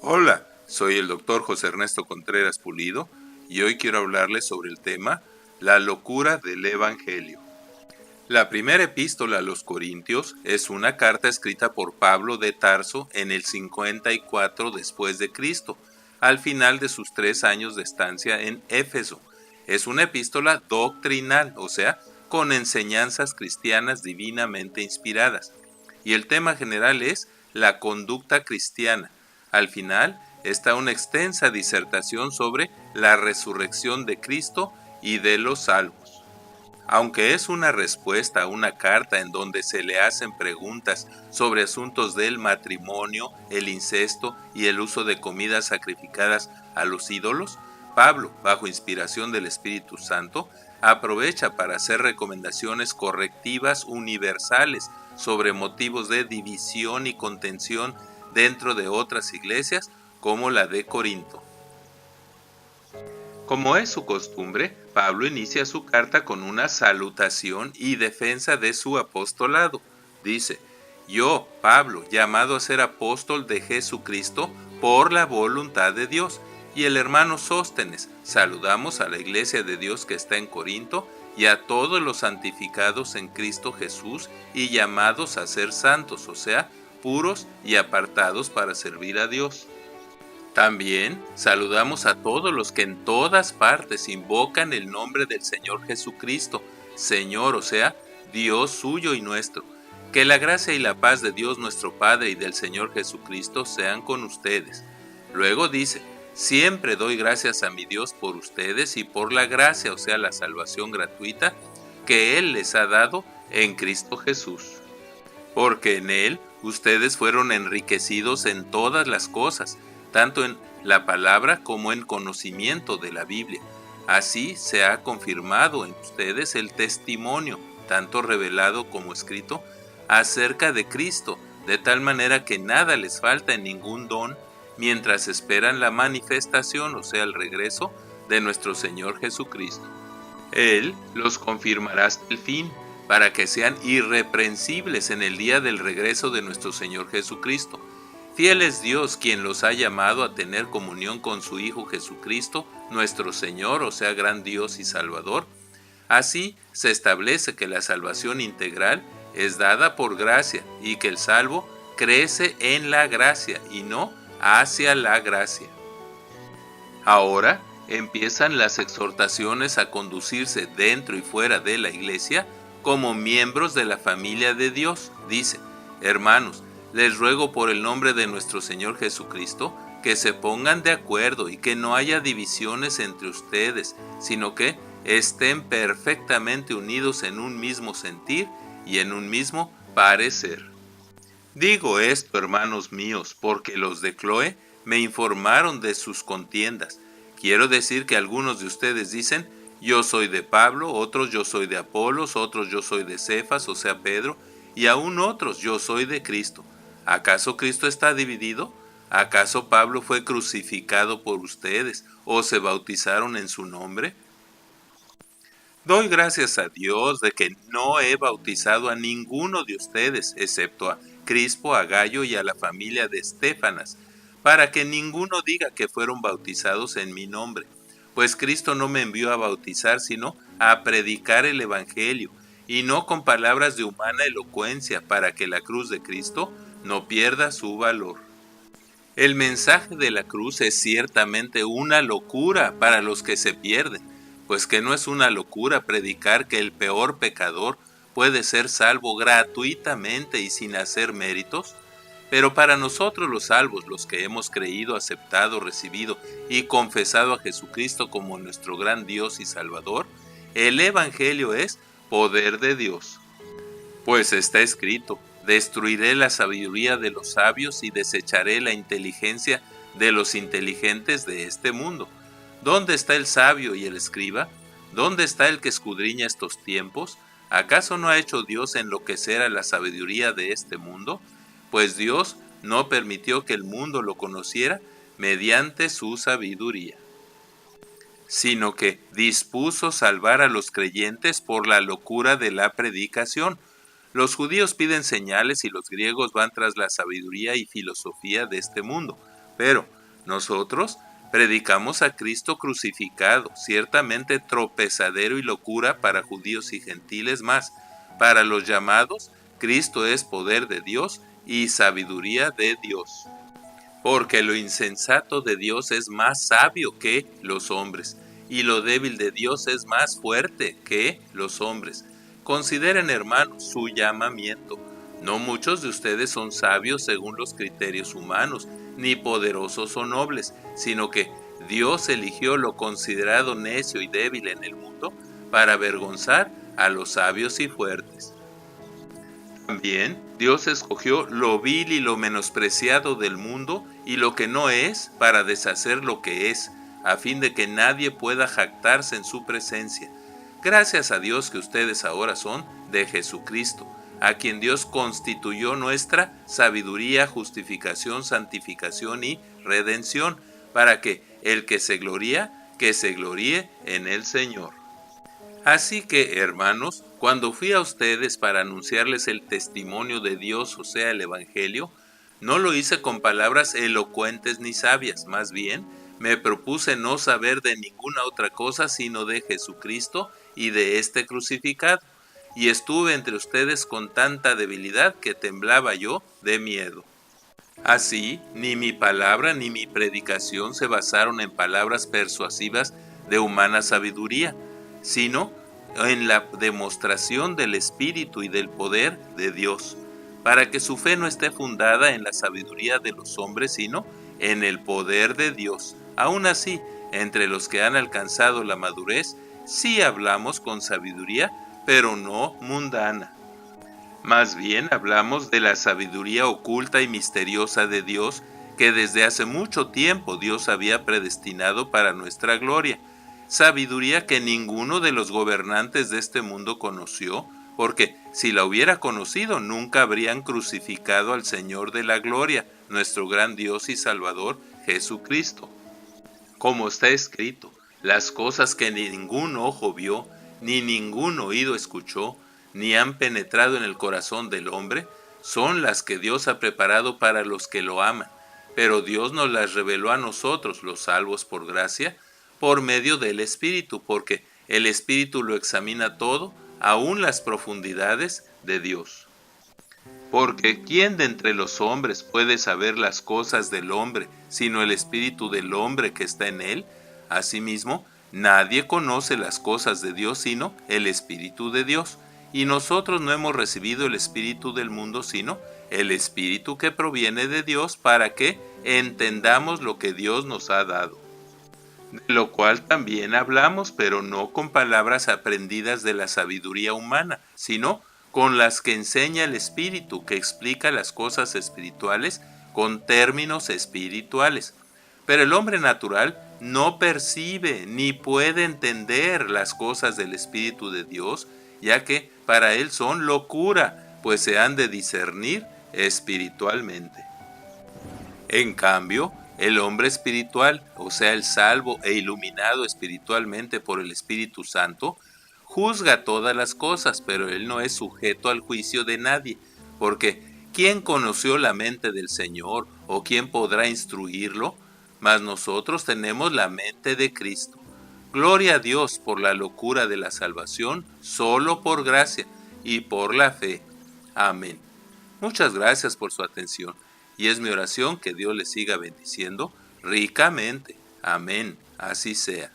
Hola, soy el doctor José Ernesto Contreras Pulido y hoy quiero hablarles sobre el tema la locura del Evangelio. La primera epístola a los Corintios es una carta escrita por Pablo de Tarso en el 54 después de Cristo, al final de sus 3 años de estancia en Éfeso. Es una epístola doctrinal, o sea, con enseñanzas cristianas divinamente inspiradas. Y el tema general es la conducta cristiana. Al final está una extensa disertación sobre la resurrección de Cristo y de los salvos. Aunque es una respuesta a una carta en donde se le hacen preguntas sobre asuntos del matrimonio, el incesto y el uso de comidas sacrificadas a los ídolos, Pablo, bajo inspiración del Espíritu Santo, aprovecha para hacer recomendaciones correctivas universales sobre motivos de división y contención dentro de otras iglesias como la de Corinto. Como es su costumbre, Pablo inicia su carta con una salutación y defensa de su apostolado. Dice: yo, Pablo, llamado a ser apóstol de Jesucristo por la voluntad de Dios, y el hermano Sóstenes, saludamos a la iglesia de Dios que está en Corinto y a todos los santificados en Cristo Jesús y llamados a ser santos, o sea, puros y apartados para servir a Dios. También saludamos a todos los que en todas partes invocan el nombre del Señor Jesucristo, Señor, o sea, Dios suyo y nuestro. Que la gracia y la paz de Dios nuestro Padre y del Señor Jesucristo sean con ustedes. Luego dice: siempre doy gracias a mi Dios por ustedes y por la gracia, o sea, la salvación gratuita, que Él les ha dado en Cristo Jesús. Porque en Él ustedes fueron enriquecidos en todas las cosas, tanto en la palabra como en conocimiento de la Biblia. Así se ha confirmado en ustedes el testimonio, tanto revelado como escrito, acerca de Cristo, de tal manera que nada les falta en ningún don, mientras esperan la manifestación, o sea, el regreso de nuestro Señor Jesucristo. Él los confirmará hasta el fin, para que sean irreprensibles en el día del regreso de nuestro Señor Jesucristo. Fiel es Dios quien los ha llamado a tener comunión con su Hijo Jesucristo, nuestro Señor, o sea, gran Dios y Salvador. Así se establece que la salvación integral es dada por gracia y que el salvo crece en la gracia y no hacia la gracia. Ahora empiezan las exhortaciones a conducirse dentro y fuera de la iglesia como miembros de la familia de Dios. Dice: hermanos, les ruego por el nombre de nuestro Señor Jesucristo que se pongan de acuerdo y que no haya divisiones entre ustedes, sino que estén perfectamente unidos en un mismo sentir y en un mismo parecer. Digo esto, hermanos míos, porque los de Cloé me informaron de sus contiendas. Quiero decir que algunos de ustedes dicen: yo soy de Pablo, otros yo soy de Apolos, otros yo soy de Cefas, o sea, Pedro, y aún otros yo soy de Cristo. ¿Acaso Cristo está dividido? ¿Acaso Pablo fue crucificado por ustedes o se bautizaron en su nombre? Doy gracias a Dios de que no he bautizado a ninguno de ustedes, excepto a Crispo, a Gayo y a la familia de Estéfanas, para que ninguno diga que fueron bautizados en mi nombre. Pues Cristo no me envió a bautizar, sino a predicar el Evangelio, y no con palabras de humana elocuencia, para que la cruz de Cristo no pierda su valor. El mensaje de la cruz es ciertamente una locura para los que se pierden, pues que no es una locura predicar que el peor pecador puede ser salvo gratuitamente y sin hacer méritos. Pero para nosotros los salvos, los que hemos creído, aceptado, recibido y confesado a Jesucristo como nuestro gran Dios y Salvador, el Evangelio es poder de Dios. Pues está escrito: destruiré la sabiduría de los sabios y desecharé la inteligencia de los inteligentes de este mundo. ¿Dónde está el sabio y el escriba? ¿Dónde está el que escudriña estos tiempos? ¿Acaso no ha hecho Dios enloquecer a la sabiduría de este mundo? Pues Dios no permitió que el mundo lo conociera mediante su sabiduría, sino que dispuso salvar a los creyentes por la locura de la predicación. Los judíos piden señales y los griegos van tras la sabiduría y filosofía de este mundo, pero Nosotros predicamos a Cristo crucificado, ciertamente tropezadero y locura para judíos y gentiles, más para los llamados, Cristo es poder de Dios y sabiduría de Dios. Porque lo insensato de Dios es más sabio que los hombres, y lo débil de Dios es más fuerte que los hombres. Consideren, hermanos, su llamamiento. No muchos de ustedes son sabios según los criterios humanos, ni poderosos o nobles, sino que Dios eligió lo considerado necio y débil en el mundo para avergonzar a los sabios y fuertes. También Dios escogió lo vil y lo menospreciado del mundo y lo que no es para deshacer lo que es, a fin de que nadie pueda jactarse en su presencia. Gracias a Dios que ustedes ahora son de Jesucristo, a quien Dios constituyó nuestra sabiduría, justificación, santificación y redención, para que el que se gloríe en el Señor. Así que, hermanos, cuando fui a ustedes para anunciarles el testimonio de Dios, o sea, el Evangelio, no lo hice con palabras elocuentes ni sabias, más bien me propuse no saber de ninguna otra cosa sino de Jesucristo y de este crucificado, y estuve entre ustedes con tanta debilidad que temblaba yo de miedo. Así, ni mi palabra ni mi predicación se basaron en palabras persuasivas de humana sabiduría, sino en la demostración del Espíritu y del poder de Dios, para que su fe no esté fundada en la sabiduría de los hombres, sino en el poder de Dios. Aún así, entre los que han alcanzado la madurez, sí hablamos con sabiduría, pero no mundana. Más bien hablamos de la sabiduría oculta y misteriosa de Dios, que desde hace mucho tiempo Dios había predestinado para nuestra gloria. Sabiduría que ninguno de los gobernantes de este mundo conoció, porque si la hubiera conocido nunca habrían crucificado al Señor de la gloria, nuestro gran Dios y Salvador, Jesucristo. Como está escrito, las cosas que ningún ojo vio, ni ningún oído escuchó, ni han penetrado en el corazón del hombre, son las que Dios ha preparado para los que lo aman. Pero Dios nos las reveló a nosotros, los salvos por gracia, por medio del Espíritu, porque el Espíritu lo examina todo, aun las profundidades de Dios. Porque ¿quién de entre los hombres puede saber las cosas del hombre, sino el Espíritu del hombre que está en él? Asimismo, nadie conoce las cosas de Dios, sino el Espíritu de Dios. Y nosotros no hemos recibido el espíritu del mundo, sino el Espíritu que proviene de Dios, para que entendamos lo que Dios nos ha dado. De lo cual también hablamos, pero no con palabras aprendidas de la sabiduría humana, sino con las que enseña el Espíritu, que explica las cosas espirituales con términos espirituales. Pero el hombre natural no percibe ni puede entender las cosas del Espíritu de Dios, ya que para él son locura, pues se han de discernir espiritualmente. En cambio, el hombre espiritual, o sea, el salvo e iluminado espiritualmente por el Espíritu Santo, juzga todas las cosas, pero él no es sujeto al juicio de nadie, porque ¿quién conoció la mente del Señor, o quién podrá instruirlo? Mas nosotros tenemos la mente de Cristo. Gloria a Dios por la locura de la salvación, solo por gracia y por la fe. Amén. Muchas gracias por su atención, y es mi oración que Dios les siga bendiciendo ricamente. Amén. Así sea.